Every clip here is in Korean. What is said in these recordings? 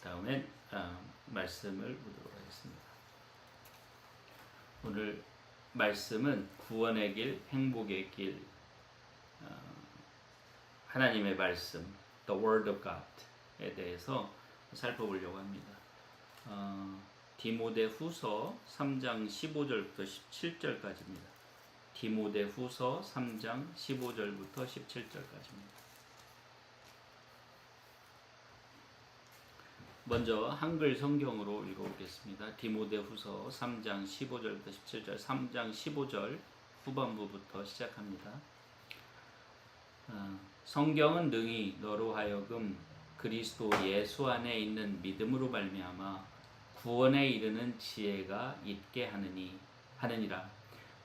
다음엔 말씀을 보도록 하겠습니다. 오늘 말씀은 구원의 길, 행복의 길, 하나님의 말씀, The Word of God에 대해서 살펴보려고 합니다. 디모데후서 3장 15절부터 17절까지입니다. 디모데후서 3장 15절부터 17절까지입니다. 먼저 한글 성경으로 읽어보겠습니다. 디모데후서 3장 15절부터 17절, 3장 15절 후반부부터 시작합니다. 성경은 능히 너로 하여금 그리스도 예수 안에 있는 믿음으로 말미암아 구원에 이르는 지혜가 있게 하느니라.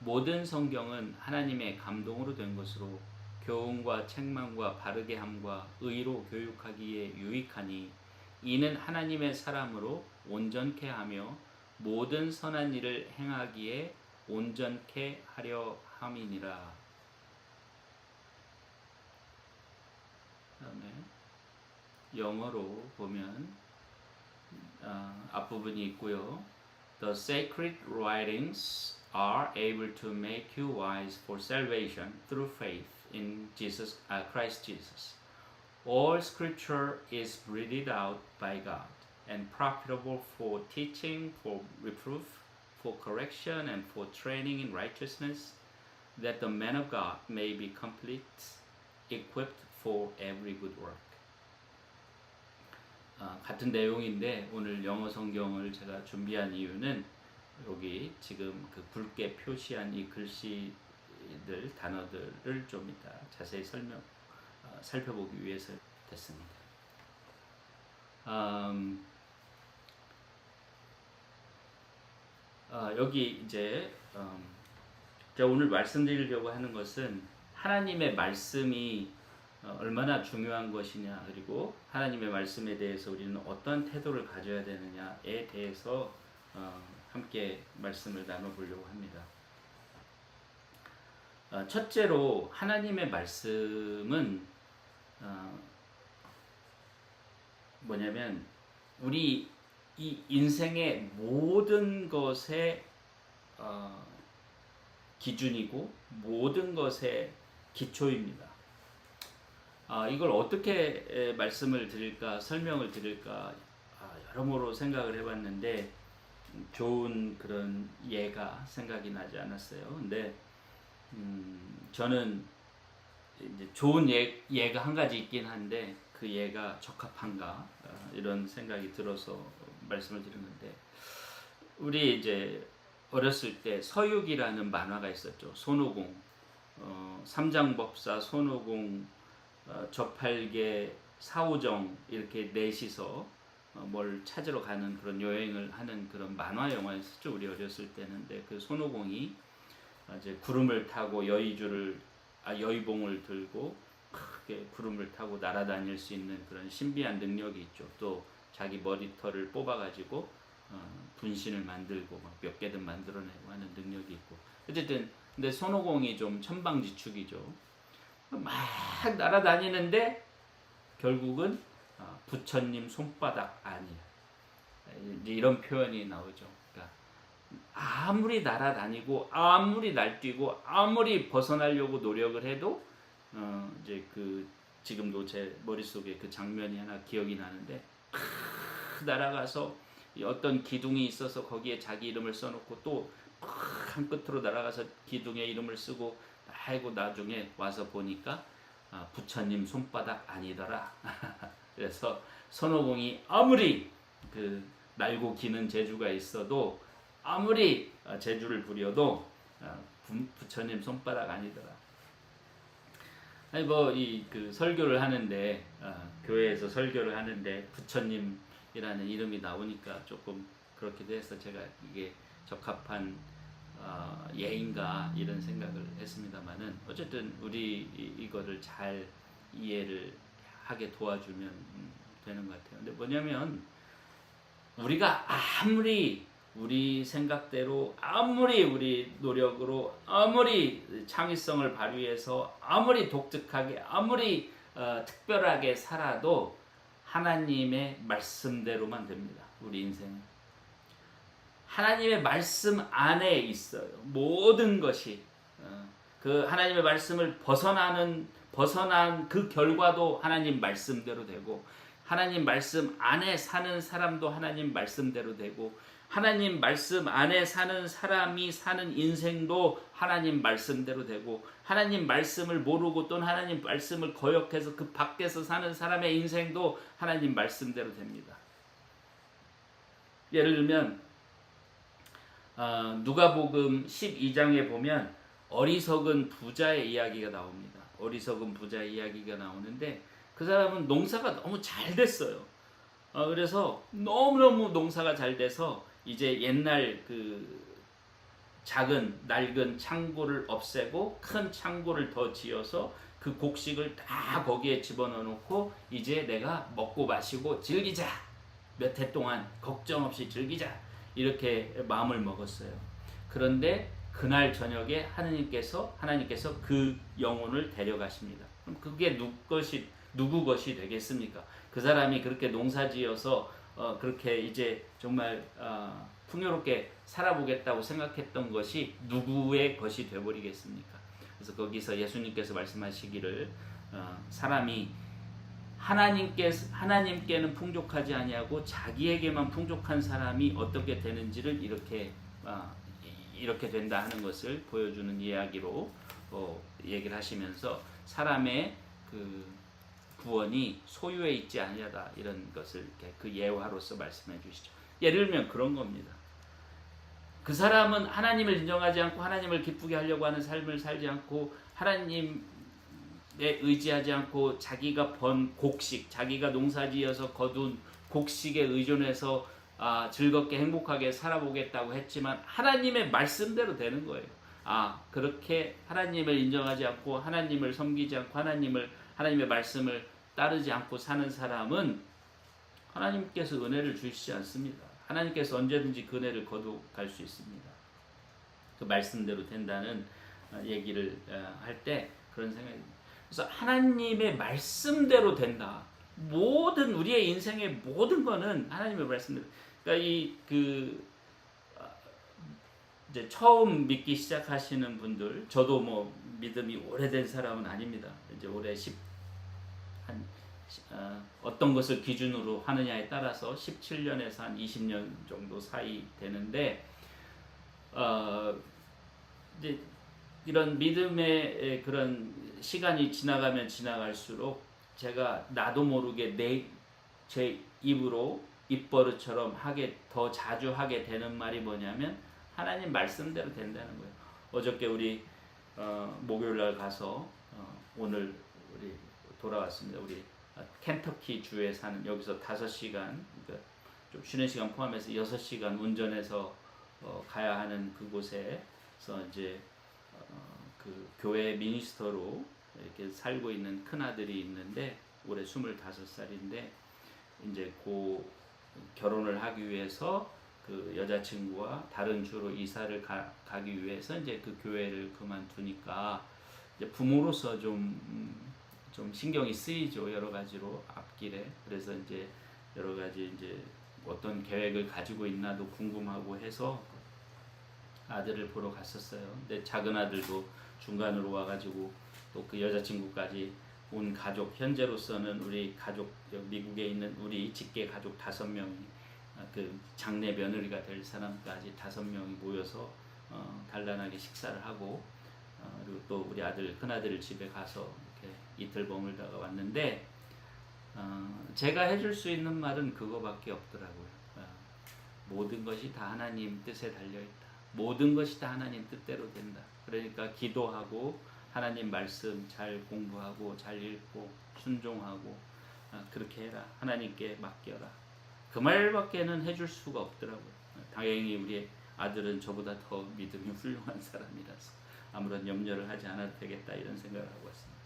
모든 성경은 하나님의 감동으로 된 것으로 교훈과 책망과 바르게 함과 의로 교육하기에 유익하니 이는 하나님의 사람으로 온전케 하며 모든 선한 일을 행하기에 온전케 하려 함이니라. 다음에 영어로 보면 앞부분이 있고요. The sacred writings are able to make you wise for salvation through faith in Christ Jesus. All scripture is breathed out by God and profitable for teaching, for reproof, for correction, and for training in righteousness, that the man of God may be complete, equipped for every good work. 같은 내용인데 오늘 영어 성경을 제가 준비한 이유는 여기 지금 그 붉게 표시한 이 글씨들, 단어들을 좀 이따 자세히 살펴보기 위해서 됐습니다. 여기 이제 제가 오늘 말씀드리려고 하는 것은 하나님의 말씀이 얼마나 중요한 것이냐, 그리고 하나님의 말씀에 대해서 우리는 어떤 태도를 가져야 되느냐에 대해서 함께 말씀을 나눠보려고 합니다. 첫째로 하나님의 말씀은 뭐냐면 우리 이 인생의 모든 것의 기준이고 모든 것의 기초입니다. 이걸 어떻게 말씀을 드릴까, 설명을 드릴까 여러모로 생각을 해봤는데 좋은 그런 예가 생각이 나지 않았어요. 근데 저는 이제 좋은 예가 한 가지 있긴 한데 그 예가 적합한가 이런 생각이 들어서 말씀을 드리는데, 우리 이제 어렸을 때 서육이라는 만화가 있었죠. 손오공, 삼장법사, 손오공, 저팔계, 사오정 이렇게 넷이서 뭘 찾으러 가는 그런 여행을 하는 그런 만화 영화였었죠. 우리 어렸을 때는. 근데 그 손오공이 이제 구름을 타고 여의봉을 들고 크게 구름을 타고 날아다닐 수 있는 그런 신비한 능력이 있죠. 또 자기 머리털을 뽑아가지고 분신을 만들고 막 몇 개든 만들어내고 하는 능력이 있고, 어쨌든 근데 손오공이 좀 천방지축이죠. 막 날아다니는데 결국은 부처님 손바닥 아니야. 이제 이런 표현이 나오죠. 그러니까 아무리 날아다니고 아무리 날뛰고 아무리 벗어나려고 노력을 해도 이제 지금도 제 머릿속에 그 장면이 하나 기억이 나는데 날아가서 어떤 기둥이 있어서 거기에 자기 이름을 써놓고 또 한 끝으로 날아가서 기둥에 이름을 쓰고, 아이고 나중에 와서 보니까 부처님 손바닥 아니더라. 그래서 손오공이 아무리 날고 기는 재주가 있어도 아무리 재주를 부려도 부처님 손바닥 아니더라. 아니 설교를 하는데 교회에서 설교를 하는데 부처님이라는 이름이 나오니까 조금 그렇기도 해서 제가 이게 적합한 예인가 이런 생각을 했습니다만은, 어쨌든 우리 이거를 잘 이해를 하게 도와주면 되는 것 같아요. 근데 뭐냐면 우리가 아무리 우리 생각대로, 아무리 우리 노력으로, 아무리 창의성을 발휘해서, 아무리 독특하게, 아무리 특별하게 살아도 하나님의 말씀대로만 됩니다. 우리 인생은 하나님의 말씀 안에 있어요. 모든 것이 그 하나님의 말씀을 벗어난 그 결과도 하나님 말씀대로 되고, 하나님 말씀 안에 사는 사람도 하나님 말씀대로 되고, 하나님 말씀 안에 사는 사람이 사는 인생도 하나님 말씀대로 되고, 하나님 말씀을 모르고 또는 하나님 말씀을 거역해서 그 밖에서 사는 사람의 인생도 하나님 말씀대로 됩니다. 예를 들면 누가복음 12장에 보면 어리석은 부자의 이야기가 나옵니다. 어리석은 부자의 이야기가 나오는데 그 사람은 농사가 너무 잘 됐어요. 그래서 너무너무 농사가 잘 돼서 이제 옛날 그 작은 낡은 창고를 없애고 큰 창고를 더 지어서 그 곡식을 다 거기에 집어넣어 놓고 이제 내가 먹고 마시고 즐기자, 몇 해 동안 걱정 없이 즐기자, 이렇게 마음을 먹었어요. 그런데 그날 저녁에 하나님께서 그 영혼을 데려가십니다. 그럼 그게 누구 것이 되겠습니까? 그 사람이 그렇게 농사지어서 그렇게 이제 정말 풍요롭게 살아보겠다고 생각했던 것이 누구의 것이 되어버리겠습니까? 그래서 거기서 예수님께서 말씀하시기를 사람이 하나님께는 풍족하지 아니하고 자기에게만 풍족한 사람이 어떻게 되는지를 이렇게 된다 하는 것을 보여주는 이야기로 얘기를 하시면서 사람의 그 구원이 소유에 있지 아니하다, 이런 것을 그 예화로서 말씀해 주시죠. 예를 들면 그런 겁니다. 그 사람은 하나님을 인정하지 않고 하나님을 기쁘게 하려고 하는 삶을 살지 않고 하나님에 의지하지 않고 자기가 번 곡식, 자기가 농사지어서 거둔 곡식에 의존해서 즐겁게 행복하게 살아보겠다고 했지만 하나님의 말씀대로 되는 거예요. 그렇게 하나님을 인정하지 않고 하나님을 섬기지 않고 하나님의 말씀을 따르지 않고 사는 사람은 하나님께서 은혜를 주시지 않습니다. 하나님께서 언제든지 그 은혜를 거두갈 수 있습니다. 그 말씀대로 된다는 얘기를 할 때 그런 생각이 듭니다. 그래서 하나님의 말씀대로 된다. 모든 우리의 인생의 모든 거는 하나님의 말씀대로. 그러니까 이제 처음 믿기 시작하시는 분들, 저도 뭐 믿음이 오래된 사람은 아닙니다. 이제 올해 어떤 것을 기준으로 하느냐에 따라서 17년에서 한 20년 정도 사이 되는데, 이제 이런 믿음의 그런 시간이 지나가면 지나갈수록 제가 나도 모르게 제 입으로 입버릇처럼 더 자주 하게 되는 말이 뭐냐면 하나님 말씀대로 된다는 거예요. 어저께 우리 목요일날 가서 오늘 우리 돌아왔습니다. 우리 켄터키 주에 사는, 여기서 5시간, 그러니까 좀 쉬는 시간 포함해서 6시간 운전해서 가야 하는 그곳에서 이제 그 교회 미니스터로 이렇게 살고 있는 큰 아들이 있는데 올해 25살인데 이제 결혼을 하기 위해서 그 여자친구와 다른 주로 이사를 가기 위해서 이제 그 교회를 그만두니까 이제 부모로서 좀 신경이 쓰이죠. 여러 가지로 앞길에. 그래서 이제 여러 가지 이제 어떤 계획을 가지고 있나도 궁금하고 해서 아들을 보러 갔었어요. 근데 작은 아들도 중간으로 와가지고 또 그 여자친구까지 온 가족, 현재로서는 우리 가족, 미국에 있는 우리 직계 가족 5명이 그 장내 며느리가 될 사람까지 5명이 모여서 단란하게 식사를 하고 그리고 또 우리 큰 아들 집에 가서 이렇게 이틀 머물다가 왔는데 제가 해줄 수 있는 말은 그거밖에 없더라고요. 모든 것이 다 하나님 뜻에 달려있다. 모든 것이 다 하나님 뜻대로 된다. 그러니까 기도하고 하나님 말씀 잘 공부하고 잘 읽고 순종하고 그렇게 해라. 하나님께 맡겨라. 그 말밖에는 해줄 수가 없더라고요. 다행히 우리 아들은 저보다 더 믿음이 훌륭한 사람이라서 아무런 염려를 하지 않아도 되겠다, 이런 생각을 하고 있습니다.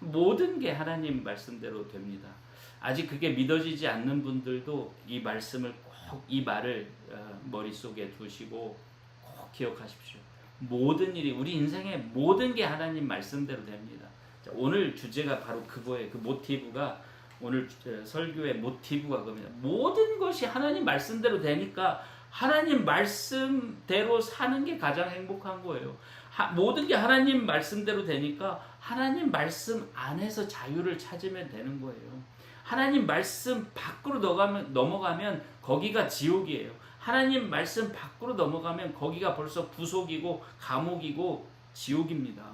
모든 게 하나님 말씀대로 됩니다. 아직 그게 믿어지지 않는 분들도 이 말씀을 꼭, 이 말을 머릿속에 두시고 꼭 기억하십시오. 모든 일이, 우리 인생의 모든 게 하나님 말씀대로 됩니다. 자, 오늘 주제가 바로 그거예요. 그 모티브가 오늘 설교의 모티브가 그겁니다. 모든 것이 하나님 말씀대로 되니까 하나님 말씀대로 사는 게 가장 행복한 거예요. 모든 게 하나님 말씀대로 되니까 하나님 말씀 안에서 자유를 찾으면 되는 거예요. 하나님 말씀 밖으로 넘어가면 거기가 지옥이에요. 하나님 말씀 밖으로 넘어가면 거기가 벌써 구속이고 감옥이고 지옥입니다.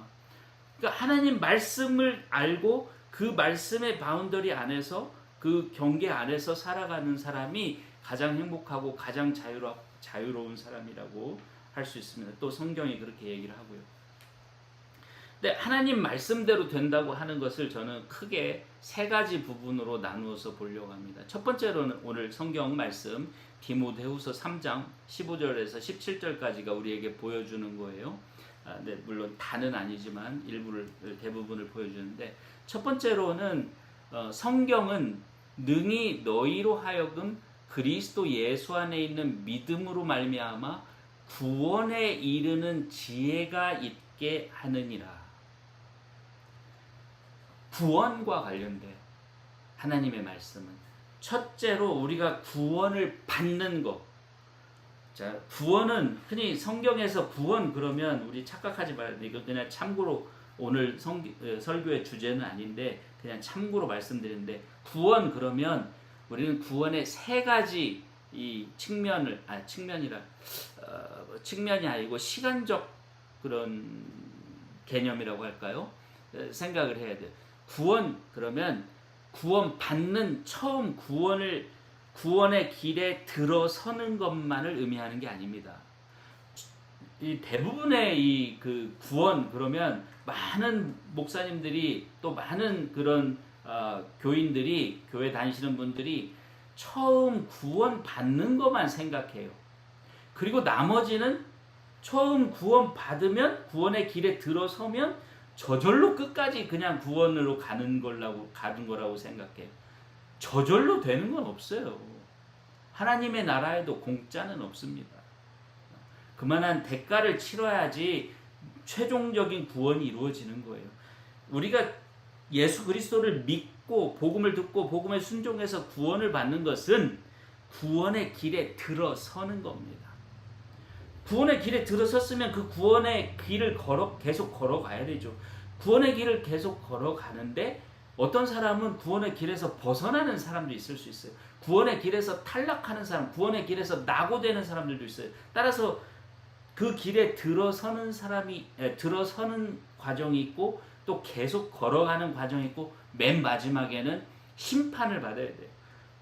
그러니까 하나님 말씀을 알고 그 말씀의 바운더리 안에서 그 경계 안에서 살아가는 사람이 가장 행복하고 가장 자유로운 사람이라고 할 수 있습니다. 또 성경이 그렇게 얘기를 하고요. 근데 하나님 말씀대로 된다고 하는 것을 저는 크게 세 가지 부분으로 나누어서 보려고 합니다. 첫 번째로는 오늘 성경 말씀 디모데후서 3장 15절에서 17절까지가 우리에게 보여주는 거예요. 네, 물론 다는 아니지만 대부분을 보여주는데, 첫 번째로는 성경은 능히 너희로 하여금 그리스도 예수 안에 있는 믿음으로 말미암아 구원에 이르는 지혜가 있게 하느니라. 구원과 관련된 하나님의 말씀은 첫째로 우리가 구원을 받는 것. 자, 구원은 흔히 성경에서 구원 그러면 우리 착각하지 말아야 돼. 이거 그냥 참고로 오늘 설교의 주제는 아닌데 그냥 참고로 말씀드리는데, 구원 그러면 우리는 구원의 세 가지 이 측면이 아니고 시간적 그런 개념이라고 할까요? 생각을 해야 돼요. 구원 그러면 구원 받는 처음 구원의 길에 들어서는 것만을 의미하는 게 아닙니다. 이 대부분의 이 구원 그러면 많은 목사님들이 또 많은 그런 교인들이 교회 다니시는 분들이 처음 구원 받는 것만 생각해요. 그리고 나머지는 처음 구원 받으면 구원의 길에 들어서면 저절로 끝까지 그냥 구원으로 가는 거라고 생각해요. 저절로 되는 건 없어요. 하나님의 나라에도 공짜는 없습니다. 그만한 대가를 치러야지 최종적인 구원이 이루어지는 거예요. 우리가 예수 그리스도를 믿고 복음을 듣고 복음에 순종해서 구원을 받는 것은 구원의 길에 들어서는 겁니다. 구원의 길에 들어섰으면 그 구원의 길을 계속 걸어가야 되죠. 구원의 길을 계속 걸어가는데 어떤 사람은 구원의 길에서 벗어나는 사람도 있을 수 있어요. 구원의 길에서 탈락하는 사람, 구원의 길에서 낙오되는 사람들도 있어요. 따라서 그 길에 들어서는 과정이 있고 또 계속 걸어가는 과정이 있고 맨 마지막에는 심판을 받아야 돼요.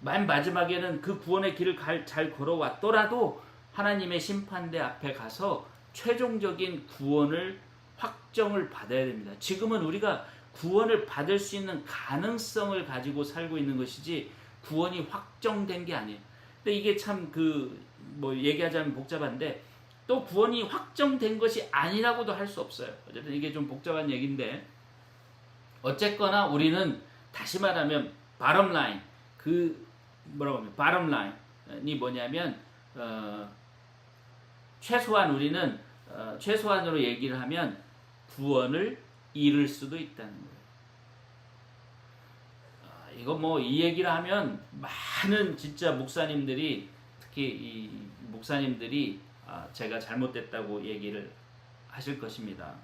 맨 마지막에는 그 구원의 길을 잘 걸어왔더라도 하나님의 심판대 앞에 가서 최종적인 구원을 확정을 받아야 됩니다. 지금은 우리가 구원을 받을 수 있는 가능성을 가지고 살고 있는 것이지 구원이 확정된 게 아니에요. 근데 이게 참 얘기하자면 복잡한데 또 구원이 확정된 것이 아니라고도 할 수 없어요. 어쨌든 이게 좀 복잡한 얘기인데 어쨌거나 우리는 다시 말하면 bottom line bottom line이 뭐냐면 최소한 최소한으로 얘기를 하면 구원을 잃을 수도 있다는 거예요. 이거 이 얘기를 하면 많은 진짜 목사님들이 특히 이 목사님들이 제가 잘못됐다고 얘기를 하실 것입니다.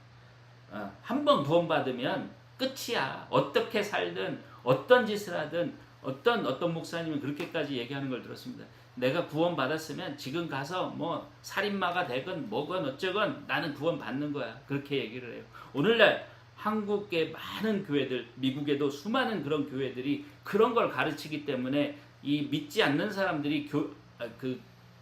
한번 구원받으면 끝이야. 어떻게 살든 어떤 짓을 하든 어떤 목사님은 그렇게까지 얘기하는 걸 들었습니다. 내가 구원받았으면 지금 가서 살인마가 되건 뭐건 어쩌건 나는 구원받는 거야. 그렇게 얘기를 해요. 오늘날 한국의 많은 교회들, 미국에도 수많은 그런 교회들이 그런 걸 가르치기 때문에 이 믿지 않는 사람들이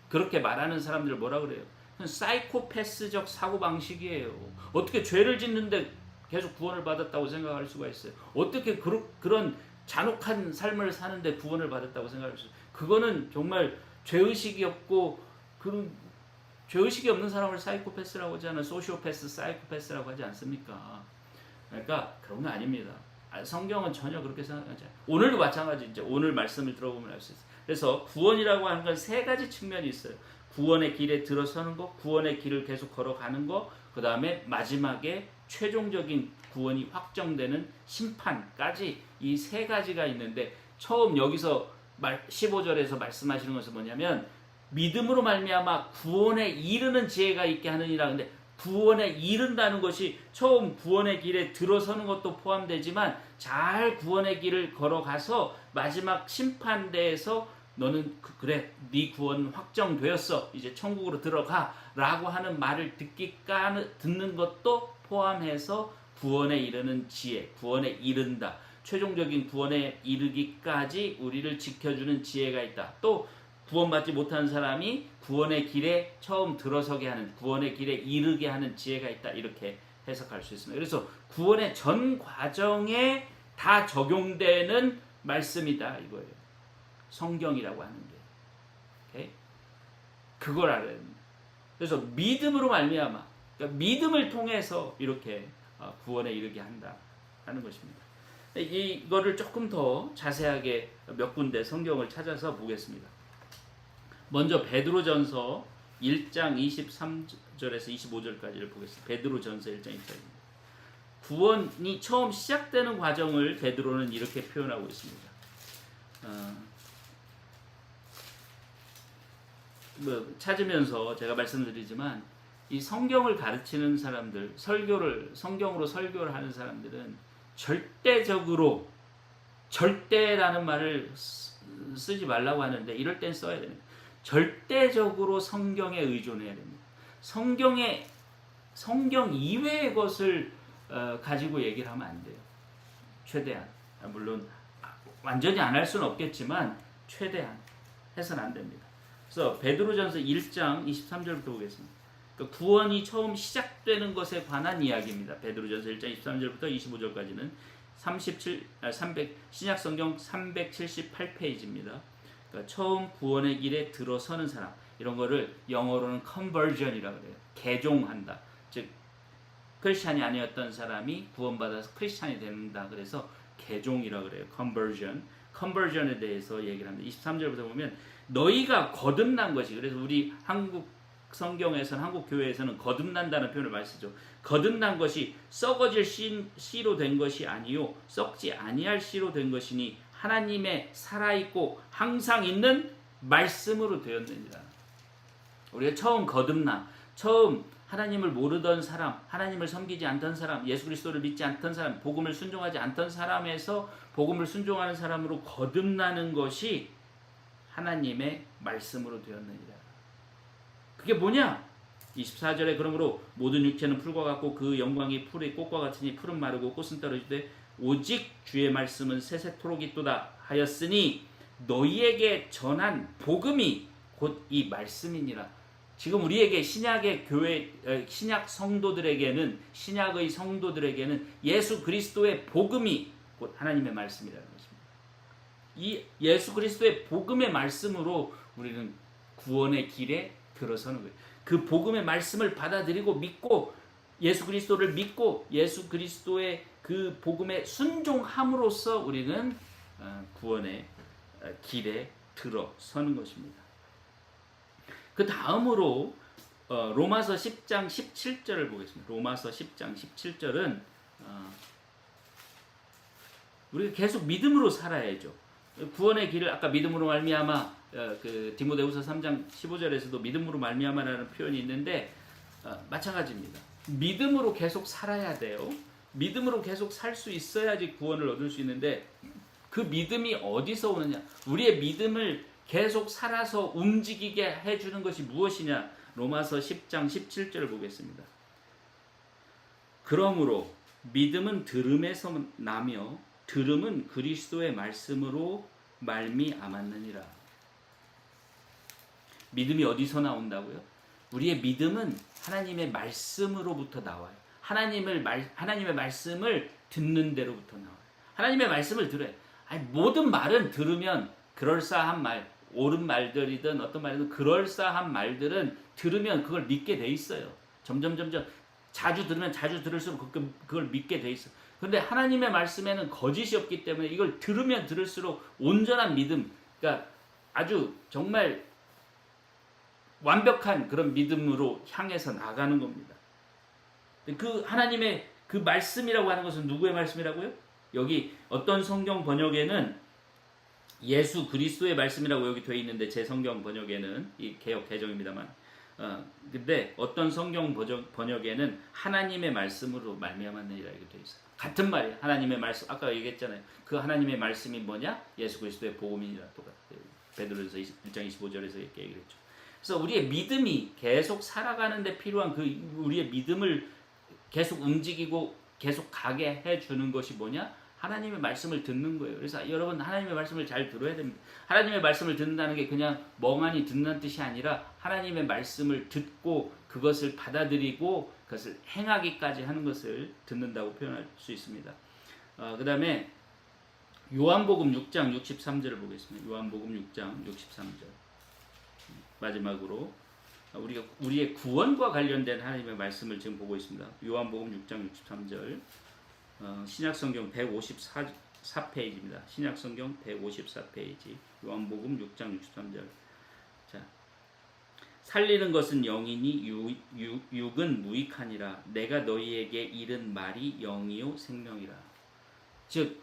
그렇게 말하는 사람들을 뭐라 그래요? 사이코패스적 사고방식이에요. 어떻게 죄를 짓는데 계속 구원을 받았다고 생각할 수가 있어요? 어떻게 그런 잔혹한 삶을 사는데 구원을 받았다고 생각할 수 있어요? 그거는 정말 죄의식이 없고 죄의식이 없는 사람을 사이코패스라고 하지 않아요? 소시오패스, 사이코패스라고 하지 않습니까? 그러니까 그런 거 아닙니다. 성경은 전혀 그렇게 생각하지 않아요. 오늘도 마찬가지. 이제 오늘 말씀을 들어보면 알 수 있어요. 그래서 구원이라고 하는 건 세 가지 측면이 있어요. 구원의 길에 들어서는 것, 구원의 길을 계속 걸어가는 것, 그 다음에 마지막에 최종적인 구원이 확정되는 심판까지 이 세 가지가 있는데 처음 여기서 15절에서 말씀하시는 것은 뭐냐면 믿음으로 말미암아 구원에 이르는 지혜가 있게 하느니라. 근데 구원에 이른다는 것이 처음 구원의 길에 들어서는 것도 포함되지만 잘 구원의 길을 걸어가서 마지막 심판대에서 너는 그래 네 구원 확정되었어 이제 천국으로 들어가 라고 하는 말을 듣는 것도 포함해서 구원에 이르는 지혜, 구원에 이른다, 최종적인 구원에 이르기까지 우리를 지켜주는 지혜가 있다. 또 구원받지 못한 사람이 구원의 길에 처음 들어서게 하는, 구원의 길에 이르게 하는 지혜가 있다. 이렇게 해석할 수 있습니다. 그래서 구원의 전 과정에 다 적용되는 말씀이다 이거예요. 성경이라고 하는 게. 오케이? 그걸 알아야 됩니다. 그래서 믿음으로 말미암아, 그러니까 믿음을 통해서 이렇게 구원에 이르게 한다 하는 것입니다. 이거를 조금 더 자세하게 몇 군데 성경을 찾아서 보겠습니다. 먼저 베드로전서 1장 23절에서 25절까지를 보겠습니다. 베드로전서 1장 1절입니다. 구원이 처음 시작되는 과정을 베드로는 이렇게 표현하고 있습니다. 찾으면서 제가 말씀드리지만 이 성경을 가르치는 사람들, 성경으로 설교를 하는 사람들은 절대라는 말을 쓰지 말라고 하는데 이럴 땐 써야 됩니다. 절대적으로 성경에 의존해야 됩니다. 성경 이외의 것을 가지고 얘기를 하면 안 돼요. 최대한. 물론 완전히 안 할 수는 없겠지만 최대한 해서는 안 됩니다. 그래서 베드로전서 1장 23절부터 보겠습니다. 그러니까 구원이 처음 시작되는 것에 관한 이야기입니다. 베드로전서 1장 23절부터 25절까지는 신약성경 378페이지입니다. 그러니까 처음 구원의 길에 들어서는 사람, 이런 거를 영어로는 conversion이라고 그래요. 개종한다. 즉 크리스찬이 아니었던 사람이 구원받아서 크리스찬이 된다. 그래서 개종이라고 그래요. conversion에 대해서 얘기를 합니다. 23절부터 보면 너희가 거듭난 것이, 그래서 우리 한국 성경에서는, 한국 교회에서는 거듭난다는 표현을 많이 쓰죠. 거듭난 것이 썩어질 씨로 된 것이 아니요 썩지 아니할 씨로 된 것이니 하나님의 살아있고 항상 있는 말씀으로 되었느니라. 우리가 처음 처음 하나님을 모르던 사람, 하나님을 섬기지 않던 사람, 예수 그리스도를 믿지 않던 사람, 복음을 순종하지 않던 사람에서 복음을 순종하는 사람으로 거듭나는 것이 하나님의 말씀으로 되었느니라. 그게 뭐냐? 24절에 그러므로 모든 육체는 풀과 같고 그 영광이 풀의 꽃과 같으니 풀은 마르고 꽃은 떨어지되 오직 주의 말씀은 세세토록 있도다 하였으니 너희에게 전한 복음이 곧 이 말씀이니라. 지금 우리에게 신약의 교회, 신약 성도들에게는, 신약의 성도들에게는 예수 그리스도의 복음이 곧 하나님의 말씀이라는 것입니다. 이 예수 그리스도의 복음의 말씀으로 우리는 구원의 길에 들어서는 거예요. 그 복음의 말씀을 받아들이고 믿고 예수 그리스도를 믿고 예수 그리스도의 그 복음에 순종함으로써 우리는 구원의 길에 들어서는 것입니다. 그 다음으로 로마서 10장 17절을 보겠습니다. 로마서 10장 17절은 우리가 계속 믿음으로 살아야죠. 구원의 길을 아까 믿음으로 말미암아 그 디모데후서 3장 15절에서도 믿음으로 말미암아라는 표현이 있는데 마찬가지입니다. 믿음으로 계속 살아야 돼요. 믿음으로 계속 살 수 있어야지 구원을 얻을 수 있는데 그 믿음이 어디서 오느냐? 우리의 믿음을 계속 살아서 움직이게 해주는 것이 무엇이냐? 로마서 10장 17절을 보겠습니다. 그러므로 믿음은 들음에서 나며 들음은 그리스도의 말씀으로 말미암았느니라. 믿음이 어디서 나온다고요? 우리의 믿음은 하나님의 말씀으로부터 나와요. 하나님의 말씀을 듣는 데로부터 나와요. 하나님의 말씀을 들어요. 모든 말은 들으면 그럴싸한 말, 옳은 말들이든 어떤 말이든 그럴싸한 말들은 들으면 그걸 믿게 돼 있어요. 점점 자주 들으면 자주 들을수록 그걸 믿게 돼 있어요. 그런데 하나님의 말씀에는 거짓이 없기 때문에 이걸 들으면 들을수록 온전한 믿음, 그러니까 아주 정말 완벽한 그런 믿음으로 향해서 나가는 겁니다. 그 하나님의 그 말씀이라고 하는 것은 누구의 말씀이라고요? 여기 어떤 성경 번역에는 예수 그리스도의 말씀이라고 여기 되어 있는데 제 성경 번역에는 이 개역 개정입니다만 근데 어떤 성경 번역에는 하나님의 말씀으로 말미암았느니라 이렇게 되어 있어요. 같은 말이에요. 하나님의 말씀 아까 얘기했잖아요. 그 하나님의 말씀이 뭐냐? 예수 그리스도의 복음이니라 똑같아요. 베드로전서 1장 25절에서 이렇게 얘기를 했죠. 그래서 우리의 믿음이 계속 살아가는데 필요한 그 우리의 믿음을 계속 움직이고 계속 가게 해주는 것이 뭐냐? 하나님의 말씀을 듣는 거예요. 그래서 여러분 하나님의 말씀을 잘 들어야 됩니다. 하나님의 말씀을 듣는다는 게 그냥 멍하니 듣는 뜻이 아니라 하나님의 말씀을 듣고 그것을 받아들이고 그것을 행하기까지 하는 것을 듣는다고 표현할 수 있습니다. 그 다음에 요한복음 6장 63절을 보겠습니다. 요한복음 6장 63절 마지막으로 우리의 구원과 관련된 하나님의 말씀을 지금 보고 있습니다. 요한복음 6장 63절 신약성경 154페이지입니다. 신약성경 154페이지 요한복음 6장 63절 자, 살리는 것은 영이니 육은 무익하니라. 내가 너희에게 이른 말이 영이요 생명이라. 즉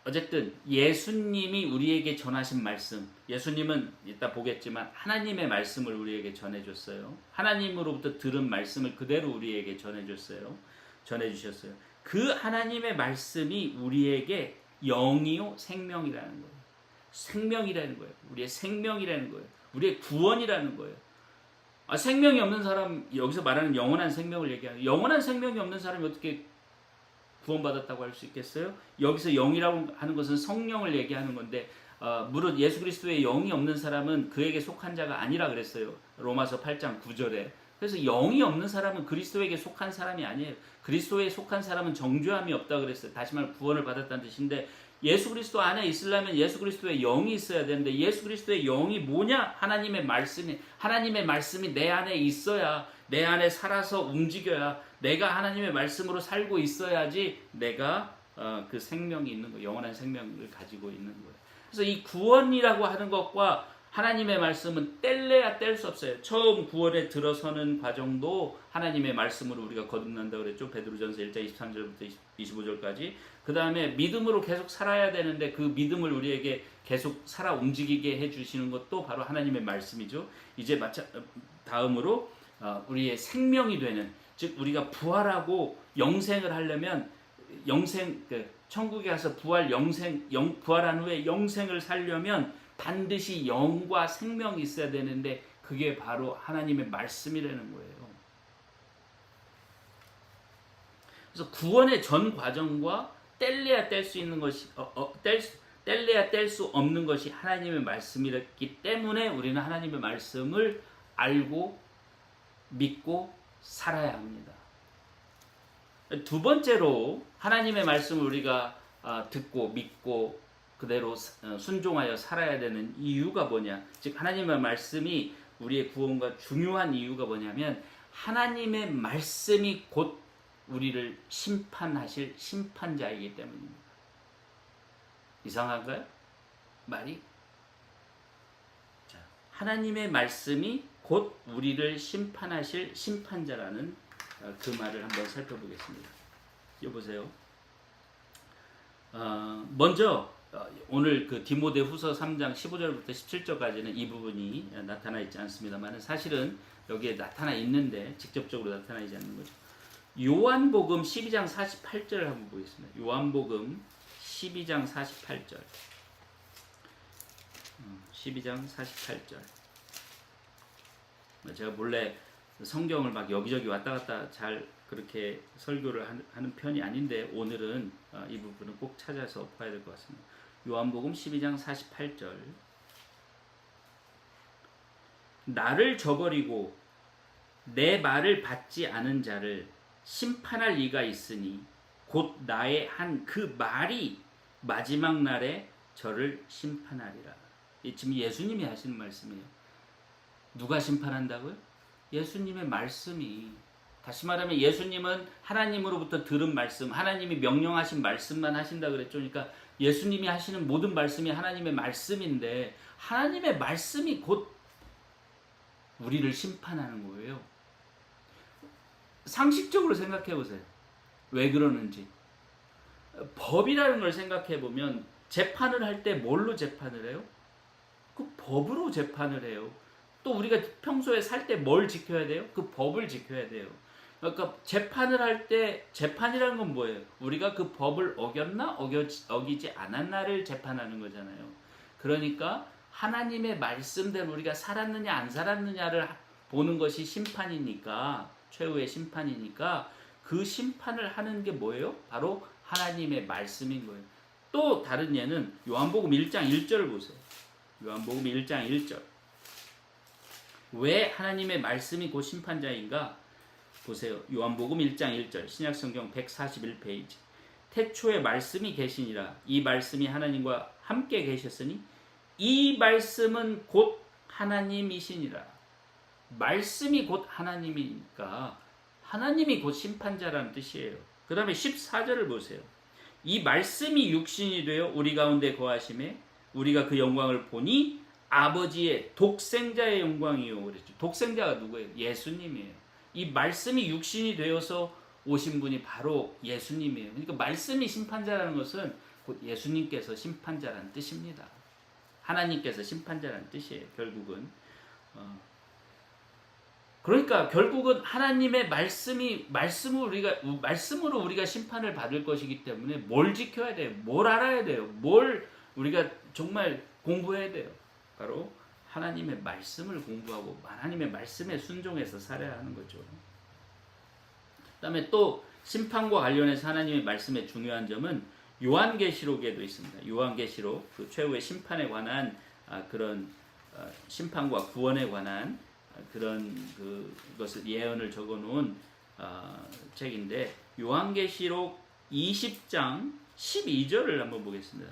어쨌든 예수님이 우리에게 전하신 말씀, 예수님은 이따 보겠지만 하나님의 말씀을 우리에게 전해줬어요. 하나님으로부터 들은 말씀을 그대로 우리에게 전해주셨어요. 그 하나님의 말씀이 우리에게 영이요 생명이라는 거예요. 생명이라는 거예요. 우리의 생명이라는 거예요. 우리의 구원이라는 거예요. 생명이 없는 사람, 여기서 말하는 영원한 생명을 얘기하는 영원한 생명이 없는 사람이 어떻게 구원받았다고 할 수 있겠어요? 여기서 영이라고 하는 것은 성령을 얘기하는 건데 물론 예수 그리스도의 영이 없는 사람은 그에게 속한 자가 아니라 그랬어요. 로마서 8장 9절에. 그래서 영이 없는 사람은 그리스도에게 속한 사람이 아니에요. 그리스도에 속한 사람은 정죄함이 없다 그랬어요. 다시 말해 구원을 받았다는 뜻인데 예수 그리스도 안에 있으려면 예수 그리스도의 영이 있어야 되는데 예수 그리스도의 영이 뭐냐? 하나님의 말씀이 내 안에 있어야 내 안에 살아서 움직여야 내가 하나님의 말씀으로 살고 있어야지 내가 그 생명이 있는 거예요. 영원한 생명을 가지고 있는 거예요. 그래서 이 구원이라고 하는 것과 하나님의 말씀은 뗄래야 뗄 수 없어요. 처음 구원에 들어서는 과정도 하나님의 말씀으로 우리가 거듭난다고 그랬죠. 베드로전서 1장 23절부터 25절까지. 그 다음에 믿음으로 계속 살아야 되는데 그 믿음을 우리에게 계속 살아 움직이게 해주시는 것도 바로 하나님의 말씀이죠. 이제 다음으로 우리의 생명이 되는, 즉 우리가 부활하고 영생을 하려면 천국에 가서 부활한 후에 영생을 살려면 반드시 영과 생명이 있어야 되는데 그게 바로 하나님의 말씀이라는 거예요. 그래서 구원의 전 과정과 뗄래야 뗄 수 있는 것이 뗄래야 뗄 수 없는 것이 하나님의 말씀이었기 때문에 우리는 하나님의 말씀을 알고 믿고 살아야 합니다. 두 번째로 하나님의 말씀을 우리가 듣고 믿고 그대로 순종하여 살아야 되는 이유가 뭐냐? 즉 하나님의 말씀이 우리의 구원과 중요한 이유가 뭐냐면 하나님의 말씀이 곧 우리를 심판하실 심판자이기 때문입니다. 이상한가요? 말이? 자, 하나님의 말씀이 곧 우리를 심판하실 심판자라는 그 말을 한번 살펴보겠습니다. 여보세요. 먼저 오늘 그 디모데후서 3장 15절부터 17절까지는 이 부분이 나타나 있지 않습니다만 사실은 여기에 나타나 있는데 직접적으로 나타나지 않는 거죠. 요한복음 12장 48절을 한번 보겠습니다. 요한복음 12장 48절. 12장 48절. 제가 몰래 성경을 막 여기저기 왔다 갔다 잘 그렇게 설교를 하는 편이 아닌데 오늘은 이 부분은 꼭 찾아서 봐야 될 것 같습니다. 요한복음 12장 48절. 나를 저버리고 내 말을 받지 않은 자를 심판할 이가 있으니 곧 나의 한 그 말이 마지막 날에 저를 심판하리라. 지금 예수님이 하시는 말씀이에요. 누가 심판한다고요? 예수님의 말씀이. 다시 말하면 예수님은 하나님으로부터 들은 말씀, 하나님이 명령하신 말씀만 하신다 그랬죠. 그러니까 예수님이 하시는 모든 말씀이 하나님의 말씀인데 하나님의 말씀이 곧 우리를 심판하는 거예요. 상식적으로 생각해 보세요. 왜 그러는지. 법이라는 걸 생각해 보면 재판을 할 때 뭘로 재판을 해요? 그 법으로 재판을 해요. 또 우리가 평소에 살 때 뭘 지켜야 돼요? 그 법을 지켜야 돼요. 그러니까 재판을 할 때 재판이라는 건 뭐예요? 우리가 그 법을 어겼나 어기지 않았나를 재판하는 거잖아요. 그러니까 하나님의 말씀대로 우리가 살았느냐 안 살았느냐를 보는 것이 심판이니까, 최후의 심판이니까, 그 심판을 하는 게 뭐예요? 바로 하나님의 말씀인 거예요. 또 다른 예는 요한복음 1장 1절을 보세요. 요한복음 1장 1절. 왜 하나님의 말씀이 곧 심판자인가? 보세요. 요한복음 1장 1절, 신약성경 141페이지. 태초에 말씀이 계시니라. 이 말씀이 하나님과 함께 계셨으니 이 말씀은 곧 하나님이시니라. 말씀이 곧 하나님이니까 하나님이 곧 심판자라는 뜻이에요. 그 다음에 14절을 보세요. 이 말씀이 육신이 되어 우리 가운데 거하심에 우리가 그 영광을 보니 아버지의 독생자의 영광이요. 그랬죠. 독생자가 누구예요? 예수님이에요. 이 말씀이 육신이 되어서 오신 분이 바로 예수님이에요. 그러니까 말씀이 심판자라는 것은 곧 예수님께서 심판자라는 뜻입니다. 하나님께서 심판자라는 뜻이에요. 결국은. 그러니까 결국은 하나님의 말씀으로 우리가 심판을 받을 것이기 때문에 뭘 지켜야 돼요? 뭘 알아야 돼요? 뭘 우리가 정말 공부해야 돼요? 바로 하나님의 말씀을 공부하고 하나님의 말씀에 순종해서 살아야 하는 거죠. 그 다음에 또 심판과 관련해서 하나님의 말씀의 중요한 점은 요한계시록에도 있습니다. 요한계시록, 그 최후의 심판에 관한 그런 심판과 구원에 관한 그런 그것을 예언을 적어놓은 책인데, 요한계시록 20장 12절을 한번 보겠습니다.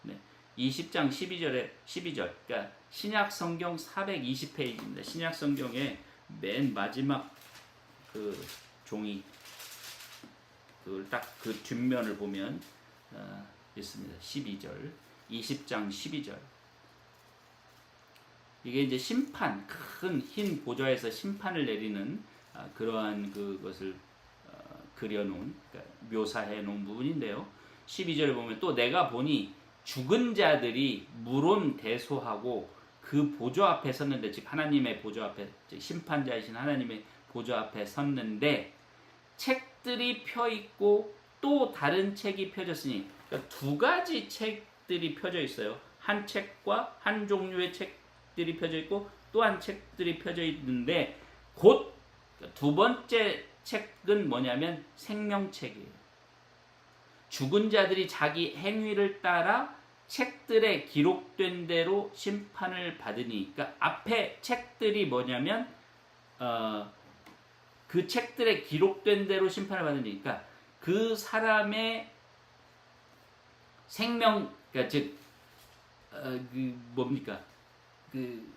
네, 20장 12절. 그러니까 신약 성경 420페이지입니다. 신약 성경의 맨 마지막 그 종이 딱 그 뒷면을 보면 있습니다. 12절, 20장 12절. 이게 이제 심판, 큰 흰 보좌에서 심판을 내리는 그러한 그것을 그려놓은, 그러니까 묘사해 놓은 부분인데요. 12절에 보면 또 내가 보니 죽은 자들이 물론 대소하고 그 보좌 앞에 섰는데, 즉 하나님의 보좌 앞에, 즉 심판자이신 하나님의 보좌 앞에 섰는데 책들이 펴 있고 또 다른 책이 펴졌으니, 그러니까 두 가지 책들이 펴져 있어요. 한 책과 한 종류의 책들이 펴져 있고 또 한 책들이 펴져 있는데, 곧 두 번째 책은 뭐냐면 생명책이에요. 죽은 자들이 자기 행위를 따라 책들에 기록된 대로 심판을 받으니, 그러니까 앞에 책들이 뭐냐면 그 책들에 기록된 대로 심판을 받으니까 그 사람의 생명, 그러니까 즉 뭡니까? 그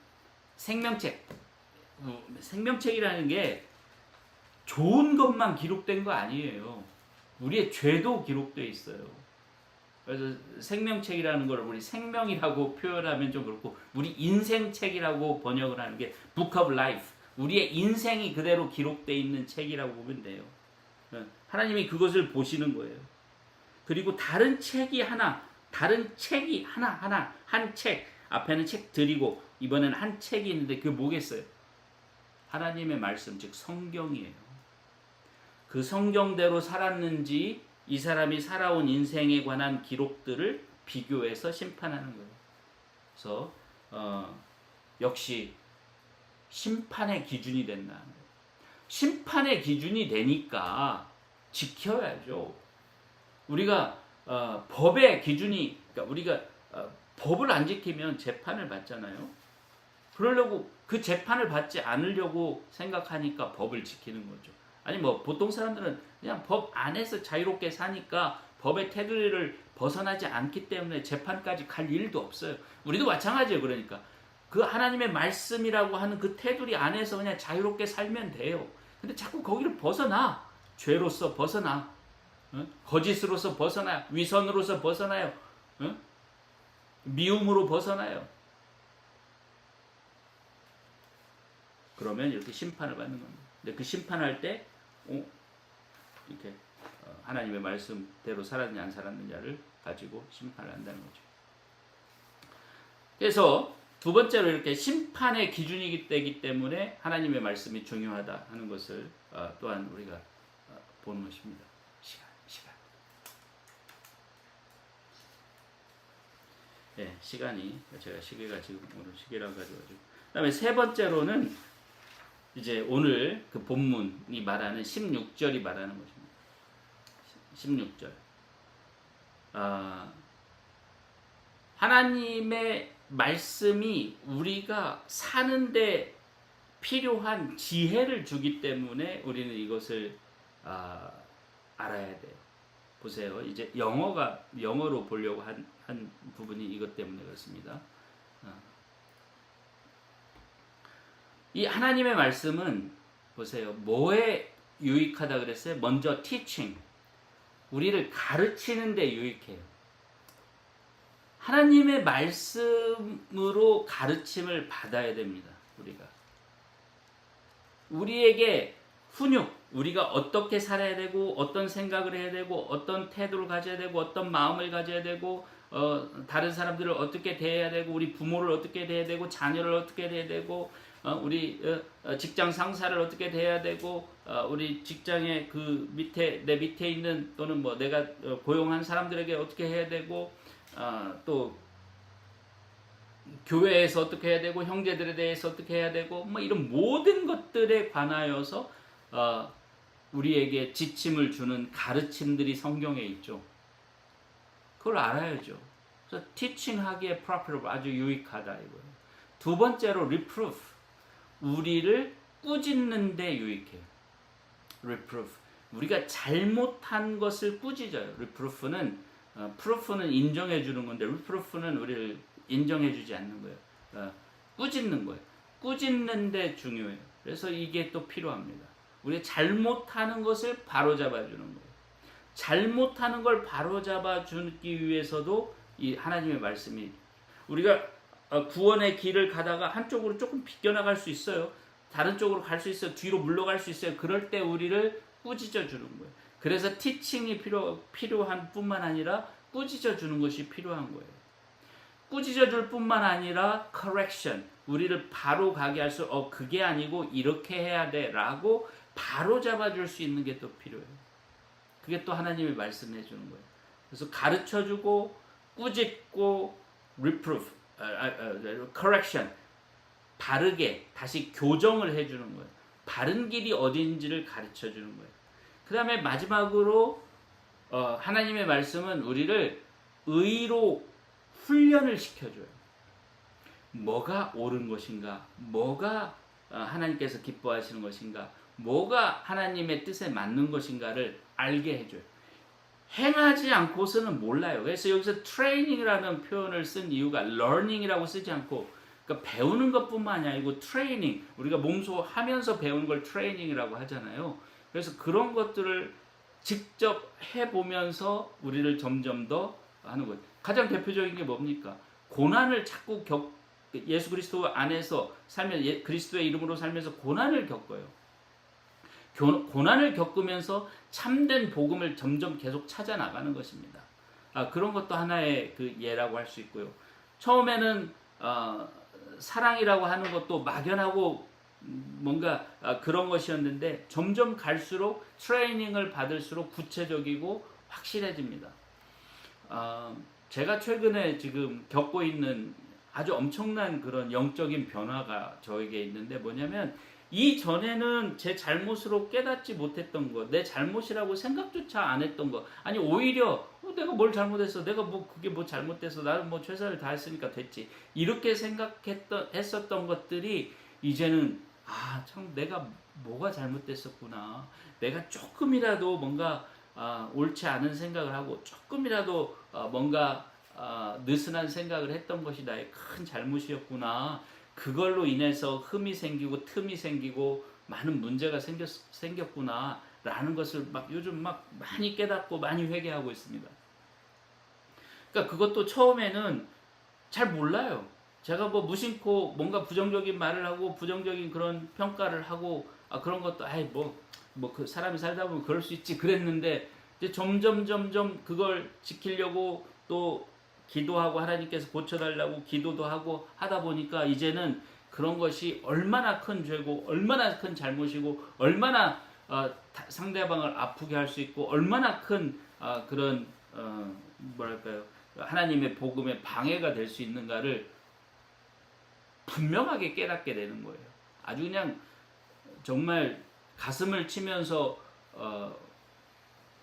생명책이라는 게 좋은 것만 기록된 거 아니에요. 우리의 죄도 기록되어 있어요. 그래서 생명책이라는 걸 우리 생명이라고 표현하면 좀 그렇고, 우리 인생책이라고 번역을 하는 게 Book of Life, 우리의 인생이 그대로 기록되어 있는 책이라고 보면 돼요. 하나님이 그것을 보시는 거예요. 그리고 다른 책이 하나, 한 책, 앞에는 책 드리고 이번에는 한 책이 있는데 그게 뭐겠어요? 하나님의 말씀, 즉 성경이에요. 그 성경대로 살았는지, 이 사람이 살아온 인생에 관한 기록들을 비교해서 심판하는 거예요. 그래서 역시 심판의 기준이 된다. 심판의 기준이 되니까 지켜야죠. 우리가 법의 기준이, 그러니까 우리가 법을 안 지키면 재판을 받잖아요. 그러려고, 그 재판을 받지 않으려고 생각하니까 법을 지키는 거죠. 아니 뭐 보통 사람들은 그냥 법 안에서 자유롭게 사니까 법의 테두리를 벗어나지 않기 때문에 재판까지 갈 일도 없어요. 우리도 마찬가지예요. 그러니까 그 하나님의 말씀이라고 하는 그 테두리 안에서 그냥 자유롭게 살면 돼요. 근데 자꾸 거기를 벗어나. 죄로서 벗어나. 거짓으로서 벗어나요. 위선으로서 벗어나요. 미움으로 벗어나요. 그러면 이렇게 심판을 받는 겁니다. 근데 그 심판할 때 이렇게 하나님의 말씀대로 살았느냐 안 살았느냐를 가지고 심판을 한다는 거죠. 그래서 두 번째로 이렇게 심판의 기준이기 때문에 하나님의 말씀이 중요하다 하는 것을 또한 우리가 보는 것입니다. 시간. 네, 시간이 제가 시계가 지금 오늘 시계라고 가지고. 그다음에 세 번째로는 이제 오늘 그 본문이 말하는 16절이 말하는 것입니다. 16절. 하나님의 말씀이 우리가 사는데 필요한 지혜를 주기 때문에 우리는 이것을 알아야 돼요. 보세요. 이제 영어로 보려고 한 부분이 이것 때문에 그렇습니다. 이 하나님의 말씀은 보세요. 뭐에 유익하다 그랬어요? 먼저 teaching. 우리를 가르치는 데 유익해요. 하나님의 말씀으로 가르침을 받아야 됩니다. 우리에게 훈육, 우리가 어떻게 살아야 되고 어떤 생각을 해야 되고 어떤 태도를 가져야 되고 어떤 마음을 가져야 되고 다른 사람들을 어떻게 대해야 되고 우리 부모를 어떻게 대해야 되고 자녀를 어떻게 대해야 되고 우리 직장 상사를 어떻게 대해야 되고 우리 직장의 그 내 밑에 있는 또는 뭐 내가 고용한 사람들에게 어떻게 해야 되고 또 교회에서 어떻게 해야 되고 형제들에 대해서 어떻게 해야 되고 뭐 이런 모든 것들에 관하여서 우리에게 지침을 주는 가르침들이 성경에 있죠. 그걸 알아야죠. 그래서 teaching하기에 proper 아주 유익하다 이거예요. 두 번째로 reproof. 우리를 꾸짖는 데 유익해요. reproof. 우리가 잘못한 것을 꾸짖어요. reproof는 proof는 인정해 주는 건데 reproof는 우리를 인정해 주지 않는 거예요. 꾸짖는 거예요. 꾸짖는 데 중요해요. 그래서 이게 또 필요합니다. 우리가 잘못하는 것을 바로잡아 주는 거예요. 잘못하는 걸 바로잡아 주기 위해서도 이 하나님의 말씀이 우리가 구원의 길을 가다가 한쪽으로 조금 비껴나갈 수 있어요. 다른 쪽으로 갈 수 있어요. 뒤로 물러갈 수 있어요. 그럴 때 우리를 꾸짖어 주는 거예요. 그래서 티칭이 필요한 뿐만 아니라 꾸짖어 주는 것이 필요한 거예요. 꾸짖어 줄 뿐만 아니라 correction, 우리를 바로 가게 할 수, 그게 아니고 이렇게 해야 돼 라고 바로 잡아줄 수 있는 게 또 필요해요. 그게 또 하나님이 말씀해 주는 거예요. 그래서 가르쳐 주고 꾸짖고 reproof, correction, 바르게 다시 교정을 해 주는 거예요. 바른 길이 어딘지를 가르쳐 주는 거예요. 그 다음에 마지막으로 하나님의 말씀은 우리를 의로 훈련을 시켜줘요. 뭐가 옳은 것인가, 뭐가 하나님께서 기뻐하시는 것인가, 뭐가 하나님의 뜻에 맞는 것인가를 알게 해줘요. 행하지 않고서는 몰라요. 그래서 여기서 training이라는 표현을 쓴 이유가 learning이라고 쓰지 않고, 그러니까 배우는 것뿐만이 아니고 training, 우리가 몸소 하면서 배우는 걸 training이라고 하잖아요. 그래서 그런 것들을 직접 해보면서 우리를 점점 더 하는 거예요. 가장 대표적인 게 뭡니까? 고난을 자꾸 예수 그리스도 안에서 살면, 그리스도의 이름으로 살면서 고난을 겪어요. 고난을 겪으면서 참된 복음을 점점 계속 찾아 나가는 것입니다. 그런 것도 하나의 그 예라고 할 수 있고요. 처음에는 사랑이라고 하는 것도 막연하고 뭔가 그런 것이었는데 점점 갈수록 트레이닝을 받을수록 구체적이고 확실해집니다. 제가 최근에 지금 겪고 있는 아주 엄청난 그런 영적인 변화가 저에게 있는데 뭐냐면 이전에는 제 잘못으로 깨닫지 못했던 것, 내 잘못이라고 생각조차 안 했던 것, 아니 오히려 내가 뭘 잘못했어, 내가 그게 뭐 잘못됐어, 나는 뭐 최선을 다했으니까 됐지, 이렇게 했었던 것들이 이제는 참 내가 뭐가 잘못됐었구나, 내가 조금이라도 뭔가 옳지 않은 생각을 하고 조금이라도 뭔가 느슨한 생각을 했던 것이 나의 큰 잘못이었구나, 그걸로 인해서 흠이 생기고 틈이 생기고 많은 문제가 생겼구나 라는 것을 요즘 많이 깨닫고 많이 회개하고 있습니다. 그러니까 그것도 처음에는 잘 몰라요. 제가 무심코 뭔가 부정적인 말을 하고 부정적인 그런 평가를 하고 그런 것도 그 사람이 살다 보면 그럴 수 있지 그랬는데 이제 점점 그걸 지키려고 또 기도하고 하나님께서 고쳐달라고 기도도 하고 하다 보니까 이제는 그런 것이 얼마나 큰 죄고 얼마나 큰 잘못이고 얼마나 상대방을 아프게 할 수 있고 얼마나 큰 그런 뭐랄까요, 하나님의 복음에 방해가 될 수 있는가를 분명하게 깨닫게 되는 거예요. 아주 그냥 정말 가슴을 치면서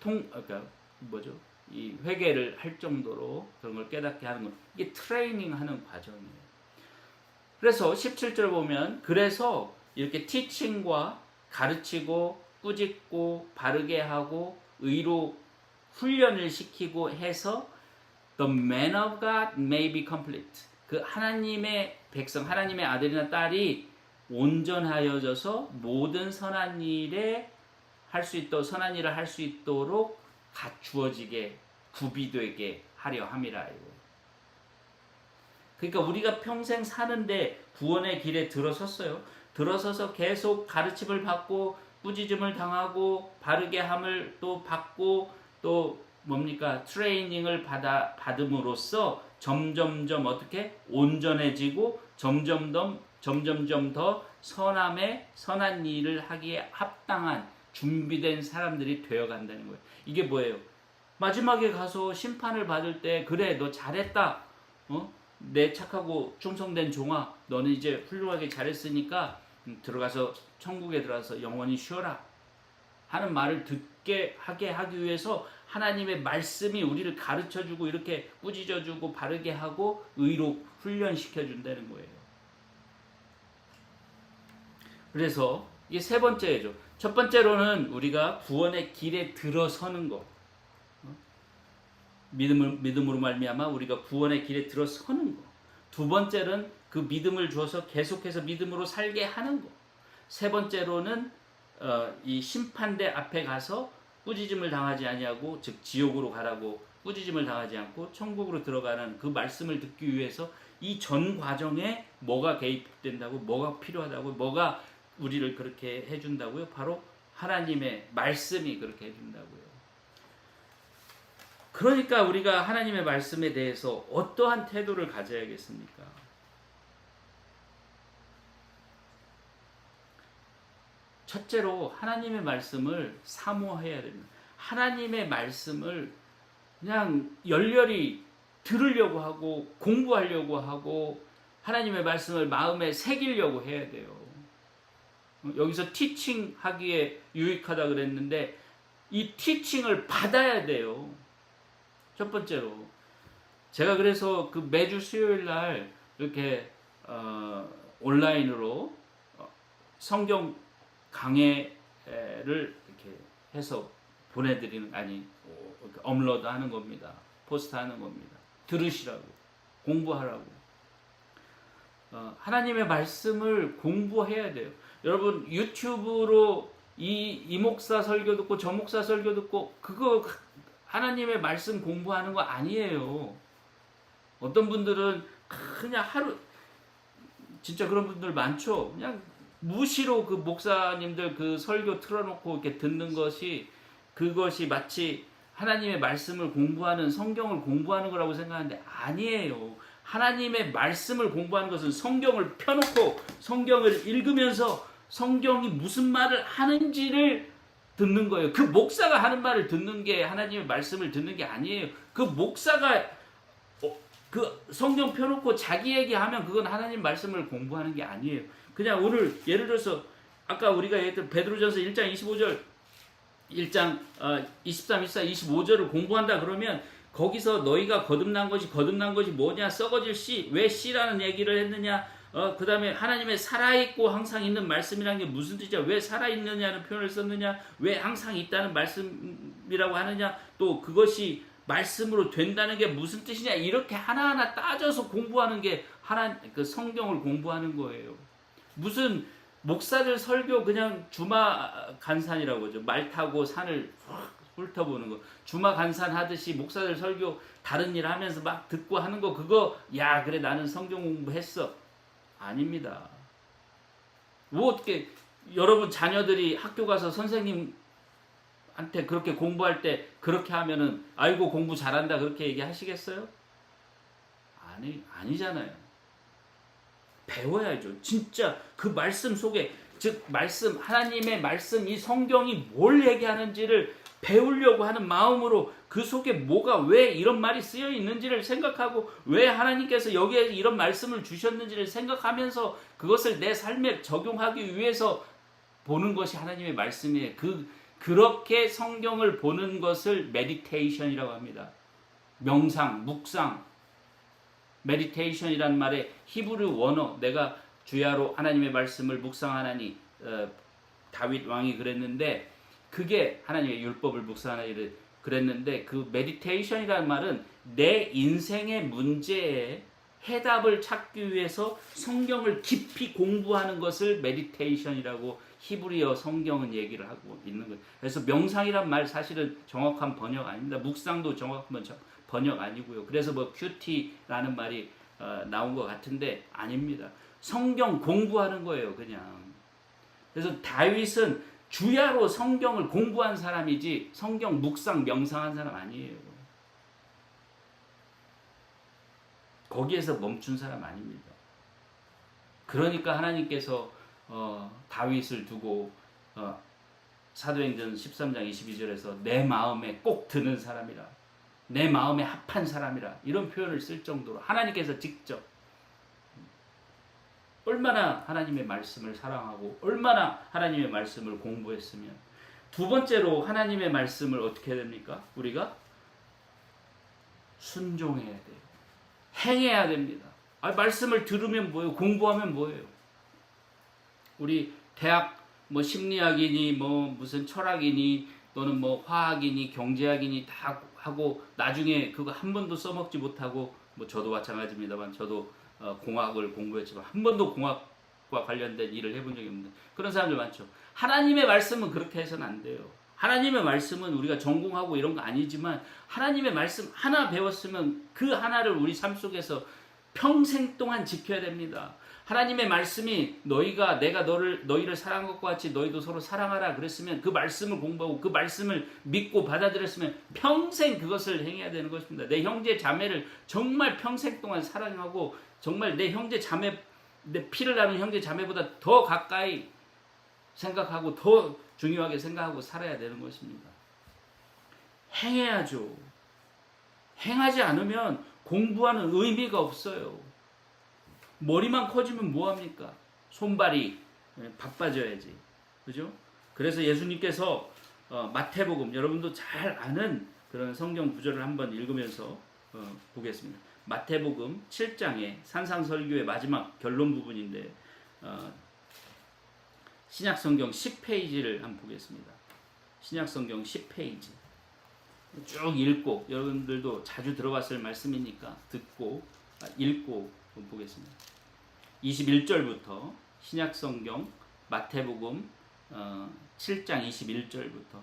그러니까 뭐죠? 이 회개를 할 정도로 그런 걸 깨닫게 하는 것. 이게 트레이닝하는 과정이에요. 그래서 17절 보면 그래서 이렇게 티칭과 가르치고 꾸짖고 바르게 하고 의로 훈련을 시키고 해서 the man of God may be complete. 그 하나님의 백성, 하나님의 아들이나 딸이 온전하여져서 모든 선한 일에 선한 일을 할 수 있도록 갖추어지게 구비되게 하려 함이라. 그러니까 우리가 평생 사는데 구원의 길에 들어섰어요. 들어서서 계속 가르침을 받고 꾸짖음을 당하고 바르게 함을 또 받고 또 뭡니까? 트레이닝을 받음으로써 점점점 어떻게 온전해지고 점점점 더 선한 일을 하기에 합당한 준비된 사람들이 되어간다는 거예요. 이게 뭐예요? 마지막에 가서 심판을 받을 때 그래 너 잘했다. 내 착하고 충성된 종아, 너는 이제 훌륭하게 잘했으니까 들어가서 천국에 들어가서 영원히 쉬어라 하는 말을 듣게 하기 위해서 하나님의 말씀이 우리를 가르쳐주고 이렇게 꾸짖어주고 바르게 하고 의로 훈련시켜준다는 거예요. 그래서 이게 세 번째죠. 첫 번째로는 우리가 구원의 길에 들어서는 것. 믿음으로 말미암아 우리가 구원의 길에 들어서는 것. 두 번째는 그 믿음을 주어서 계속해서 믿음으로 살게 하는 것. 세 번째로는 이 심판대 앞에 가서 꾸짖음을 당하지 아니하고, 즉 지옥으로 가라고 꾸짖음을 당하지 않고 천국으로 들어가는 그 말씀을 듣기 위해서 이 전 과정에 뭐가 개입된다고, 뭐가 필요하다고, 뭐가 우리를 그렇게 해준다고요? 바로 하나님의 말씀이 그렇게 해준다고요. 그러니까 우리가 하나님의 말씀에 대해서 어떠한 태도를 가져야겠습니까? 첫째로 하나님의 말씀을 사모해야 됩니다. 하나님의 말씀을 그냥 열렬히 들으려고 하고 공부하려고 하고 하나님의 말씀을 마음에 새기려고 해야 돼요. 여기서 티칭 하기에 유익하다 그랬는데 이 티칭을 받아야 돼요. 첫 번째로 제가 그래서 그 매주 수요일 날 이렇게 온라인으로 성경 강해를 이렇게 해서 보내드리는, 업로드 하는 겁니다. 포스트 하는 겁니다. 들으시라고, 공부하라고. 하나님의 말씀을 공부해야 돼요. 여러분 유튜브로 이 목사 설교 듣고 저 목사 설교 듣고 그거 하나님의 말씀 공부하는 거 아니에요. 어떤 분들은 그냥 하루, 진짜 그런 분들 많죠. 그냥 무시로 그 목사님들 그 설교 틀어놓고 이렇게 듣는 것이, 그것이 마치 하나님의 말씀을 공부하는, 성경을 공부하는 거라고 생각하는데 아니에요. 하나님의 말씀을 공부하는 것은 성경을 펴놓고 성경을 읽으면서 성경이 무슨 말을 하는지를 듣는 거예요. 그 목사가 하는 말을 듣는 게 하나님의 말씀을 듣는 게 아니에요. 그 목사가 그 성경 펴놓고 자기 얘기하면 그건 하나님 말씀을 공부하는 게 아니에요. 그냥 오늘 예를 들어서 아까 우리가 얘기했던 베드로전서 1장 25절 1장 23, 24, 25절을 공부한다 그러면 거기서 너희가 거듭난 것이 뭐냐, 썩어질 씨, 왜 씨라는 얘기를 했느냐, 그 다음에 하나님의 살아있고 항상 있는 말씀이라는 게 무슨 뜻이야, 왜 살아있느냐는 표현을 썼느냐, 왜 항상 있다는 말씀이라고 하느냐, 또 그것이 말씀으로 된다는 게 무슨 뜻이냐, 이렇게 하나하나 따져서 공부하는 게 그 성경을 공부하는 거예요. 무슨 목사들 설교 그냥 주마간산이라고 하죠. 말 타고 산을 훑어보는 거. 주마간산 하듯이 목사들 설교 다른 일 하면서 막 듣고 하는 거, 그거 야 그래 나는 성경 공부했어. 아닙니다. 뭐 어떻게 여러분 자녀들이 학교 가서 선생님한테 한테 그렇게 공부할 때 그렇게 하면은 아이고 공부 잘한다 그렇게 얘기하시겠어요? 아니잖아요. 배워야죠. 진짜 그 말씀 속에 즉 말씀 하나님의 말씀 이 성경이 뭘 얘기하는지를 배우려고 하는 마음으로 그 속에 뭐가 왜 이런 말이 쓰여 있는지를 생각하고 왜 하나님께서 여기에 이런 말씀을 주셨는지를 생각하면서 그것을 내 삶에 적용하기 위해서 보는 것이 하나님의 말씀이에요. 그렇게 성경을 보는 것을 메디테이션이라고 합니다. 명상, 묵상. 메디테이션이란 말에 히브리 원어 내가 주야로 하나님의 말씀을 묵상하나니 다윗 왕이 그랬는데 그게 하나님의 율법을 묵상하니 그랬는데 그 메디테이션이라는 말은 내 인생의 문제에 해답을 찾기 위해서 성경을 깊이 공부하는 것을 메디테이션이라고 히브리어 성경은 얘기를 하고 있는 거예요. 그래서 명상이란 말 사실은 정확한 번역 아닙니다. 묵상도 정확한 번역 아니고요. 그래서 뭐 큐티라는 말이 나온 것 같은데 아닙니다. 성경 공부하는 거예요, 그냥. 그래서 다윗은 주야로 성경을 공부한 사람이지 성경 묵상 명상한 사람 아니에요. 거기에서 멈춘 사람 아닙니다. 그러니까 하나님께서 다윗을 두고 사도행전 13장 22절에서 내 마음에 꼭 드는 사람이라, 내 마음에 합한 사람이라 이런 표현을 쓸 정도로 하나님께서 직접 얼마나 하나님의 말씀을 사랑하고 얼마나 하나님의 말씀을 공부했으면. 두 번째로 하나님의 말씀을 어떻게 해야 됩니까? 우리가 순종해야 돼요. 행해야 됩니다. 말씀을 들으면 뭐예요? 공부하면 뭐예요? 우리 대학 뭐 심리학이니 뭐 무슨 철학이니 또는 뭐 화학이니 경제학이니 다 하고 나중에 그거 한 번도 써먹지 못하고, 뭐 저도 마찬가지입니다만 저도 공학을 공부했지만 한 번도 공학과 관련된 일을 해본 적이 없는데 그런 사람들 많죠. 하나님의 말씀은 그렇게 해서는 안 돼요. 하나님의 말씀은 우리가 전공하고 이런 거 아니지만 하나님의 말씀 하나 배웠으면 그 하나를 우리 삶 속에서 평생 동안 지켜야 됩니다. 하나님의 말씀이 내가 너희를 사랑한 것과 같이 너희도 서로 사랑하라 그랬으면 그 말씀을 공부하고 그 말씀을 믿고 받아들였으면 평생 그것을 행해야 되는 것입니다. 내 형제 자매를 정말 평생 동안 사랑하고 정말 내 형제 자매, 내 피를 나눈 형제 자매보다 더 가까이 생각하고 더 중요하게 생각하고 살아야 되는 것입니다. 행해야죠. 행하지 않으면 공부하는 의미가 없어요. 머리만 커지면 뭐합니까? 손발이 바빠져야지. 그죠? 그래서 예수님께서 마태복음, 여러분도 잘 아는 그런 성경 구절을 한번 읽으면서 보겠습니다. 마태복음 7장에 산상설교의 마지막 결론 부분인데 신약성경 10페이지를 한번 보겠습니다. 신약성경 10페이지 쭉 읽고, 여러분들도 자주 들어봤을 말씀이니까 듣고 읽고 보겠습니다. 21절부터 신약성경 마태복음 7장 21절부터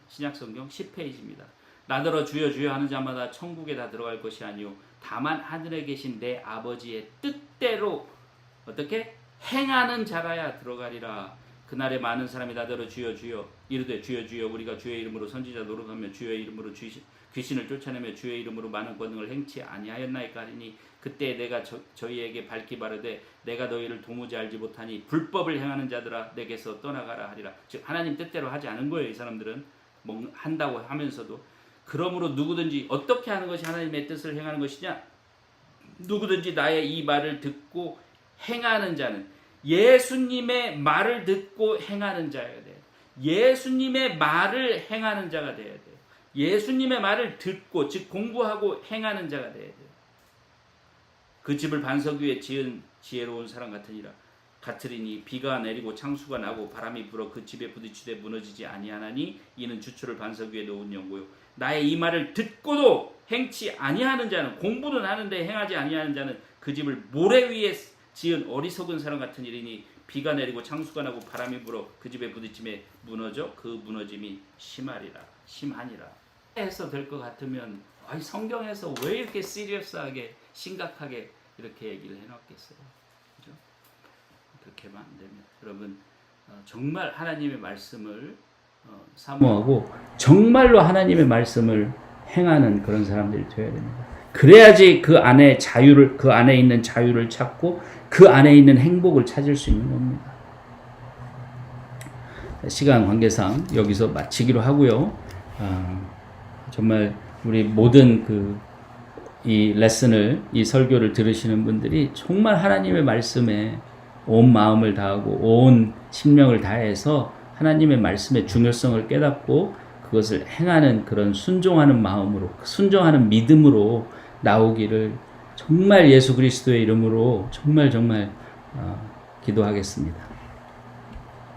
신약성경 10페이지입니다. 나더러 주여 주여 하는 자마다 천국에 다 들어갈 것이 아니요 다만 하늘에 계신 내 아버지의 뜻대로 어떻게 행하는 자라야 들어가리라. 그날에 많은 사람이 나더러 주여 주여 이르되 주여 주여 우리가 주의 이름으로 선지자 노릇하며 주의 이름으로 귀신을 쫓아내며 주의 이름으로 많은 권능을 행치 아니하였나이까 하리니 그때 내가 저희에게 밝히 바르되 내가 너희를 도무지 알지 못하니 불법을 행하는 자들아 내게서 떠나가라 하리라. 즉 하나님 뜻대로 하지 않은 거예요. 이 사람들은 한다고 하면서도. 그러므로 누구든지 어떻게 하는 것이 하나님의 뜻을 행하는 것이냐? 누구든지 나의 이 말을 듣고 행하는 자는, 예수님의 말을 듣고 행하는 자가 돼요. 예수님의 말을 행하는 자가 돼야 돼요. 예수님의 말을 듣고 즉 공부하고 행하는 자가 돼야 돼요. 그 집을 반석 위에 지은 지혜로운 사람 같으리니 비가 내리고 창수가 나고 바람이 불어 그 집에 부딪히되 무너지지 아니하나니 이는 주초를 반석 위에 놓은 연고요. 나의 이 말을 듣고도 행치 아니하는 자는, 공부는 하는데 행하지 아니하는 자는 그 집을 모래 위에 지은 어리석은 사람 같은 일이니 비가 내리고 창수가 나고 바람이 불어 그 집에 부딪힘에 무너져 그 무너짐이 심하니라. 해서 될 것 같으면 성경에서 왜 이렇게 시리어스하게 심각하게 이렇게 얘기를 해놨겠어요. 그죠? 그렇게만 안 됩니다. 여러분 정말 하나님의 말씀을 사모하고 정말로 하나님의 말씀을 행하는 그런 사람들이 되어야 됩니다. 그래야지 그 안에 자유를, 그 안에 있는 자유를 찾고 그 안에 있는 행복을 찾을 수 있는 겁니다. 시간 관계상 여기서 마치기로 하고요. 정말 우리 모든 이 레슨을, 이 설교를 들으시는 분들이 정말 하나님의 말씀에 온 마음을 다하고 온 심령을 다해서 하나님의 말씀의 중요성을 깨닫고 그것을 행하는 그런 순종하는 마음으로, 순종하는 믿음으로 나오기를 정말 예수 그리스도의 이름으로 정말 기도하겠습니다.